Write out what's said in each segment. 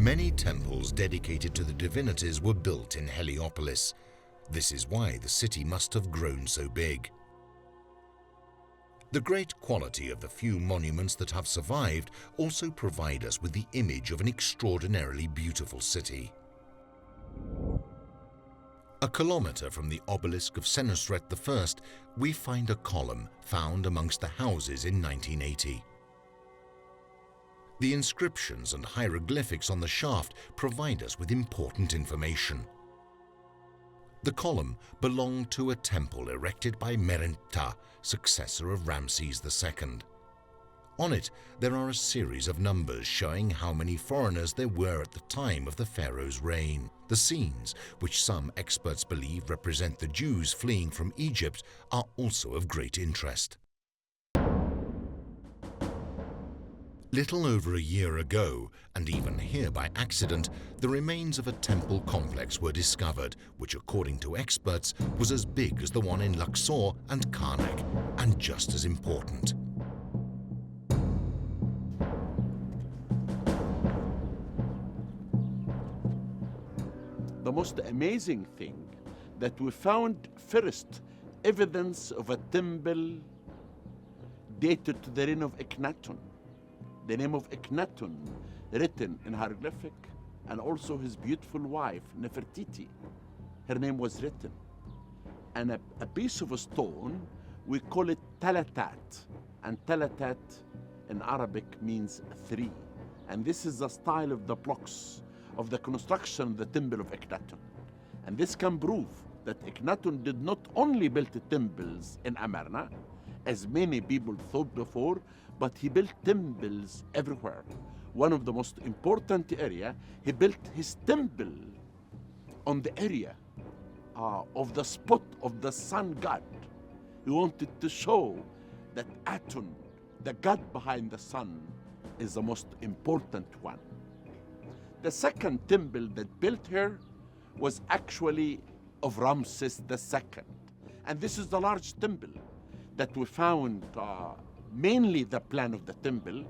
Many temples dedicated to the divinities were built in Heliopolis. This is why the city must have grown so big. The great quality of the few monuments that have survived also provide us with the image of an extraordinarily beautiful city. A kilometer from the obelisk of Senusret I, we find a column found amongst the houses in 1980. The inscriptions and hieroglyphics on the shaft provide us with important information. The column belonged to a temple erected by Merenptah, successor of Ramesses II. On it, there are a series of numbers showing how many foreigners there were at the time of the pharaoh's reign. The scenes, which some experts believe represent the Jews fleeing from Egypt, are also of great interest. Little over a year ago, and even here by accident, the remains of a temple complex were discovered, which according to experts was as big as the one in Luxor and Karnak, and just as important. The most amazing thing that we found first evidence of a temple dated to the reign of Akhenaten. The name of Akhenaten written in hieroglyphic, and also his beautiful wife Nefertiti. Her name was written. And a piece of a stone, we call it talatat. And talatat in Arabic means three. And this is the style of the blocks of the construction of the temple of Akhenaten. And this can prove that Akhenaten did not only build the temples in Amarna, as many people thought before, but he built temples everywhere. One of the most important area, he built his temple on the area of the spot of the sun god. He wanted to show that Aton, the god behind the sun, is the most important one. The second temple that built here was actually of Ramesses II. And this is the large temple that we found, mainly the plan of the temple,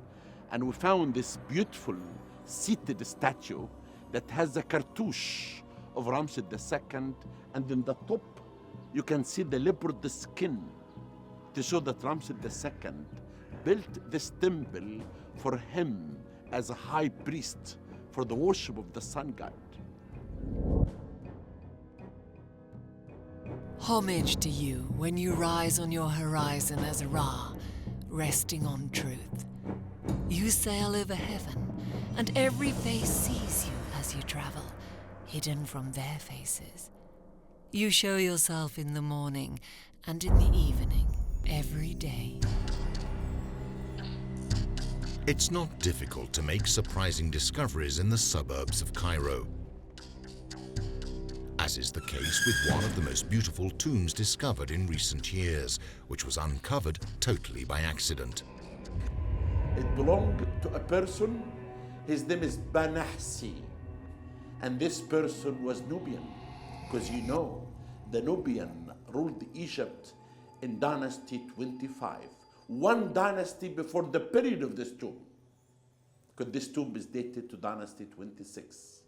and we found this beautiful seated statue that has a cartouche of Ramesses II, and in the top you can see the leopard skin to show that Ramesses II built this temple for him as a high priest for the worship of the sun god. Homage to you when you rise on your horizon as Ra, resting on truth. You sail over heaven, and every face sees you as you travel, hidden from their faces. You show yourself in the morning and in the evening, every day. It's not difficult to make surprising discoveries in the suburbs of Cairo, as is the case with one of the most beautiful tombs discovered in recent years, which was uncovered totally by accident. It belonged to a person, his name is Banahsi, and this person was Nubian, because you know, the Nubian ruled Egypt in dynasty 25, one dynasty before the period of this tomb, because this tomb is dated to dynasty 26.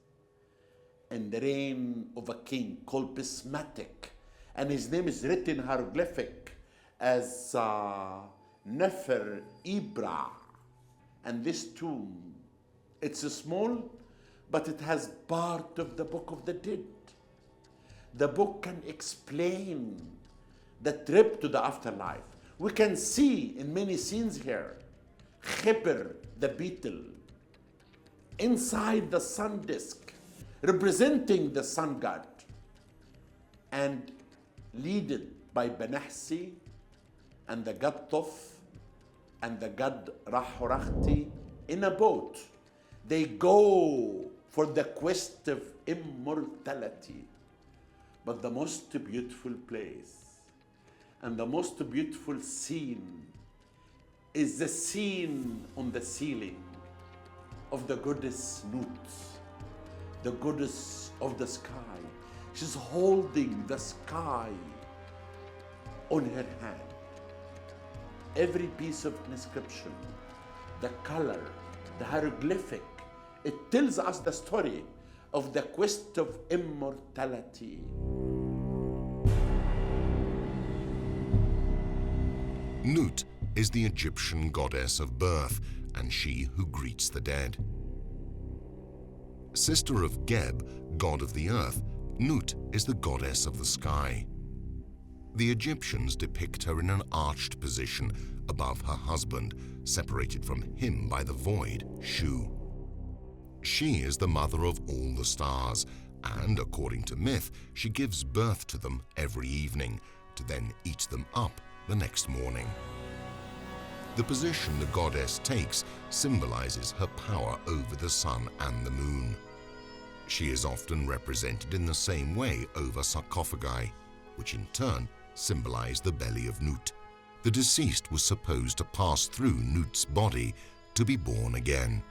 In the reign of a king called Pismatic, and his name is written hieroglyphic as Nefer Ibra. And this tomb, it's small, but it has part of the Book of the Dead. The book can explain the trip to the afterlife. We can see in many scenes here, Khipr, the beetle, inside the sun disk, representing the sun god, and led by Banahsi and the god Thoth and the god Rahurakhti in a boat. They go for the quest of immortality. But the most beautiful place and the most beautiful scene is the scene on the ceiling of the goddess Nut, the goddess of the sky. She's holding the sky on her hand. Every piece of inscription, the color, the hieroglyphic, It tells us the story of the quest of immortality. Nut is the Egyptian goddess of birth and she who greets the dead. Sister of Geb, god of the earth, Nut is the goddess of the sky. The Egyptians depict her in an arched position above her husband, separated from him by the void, Shu. She is the mother of all the stars, and according to myth, she gives birth to them every evening, to then eat them up the next morning. The position the goddess takes symbolizes her power over the sun and the moon. She is often represented in the same way over sarcophagi, which in turn symbolize the belly of Nut. The deceased was supposed to pass through Nut's body to be born again.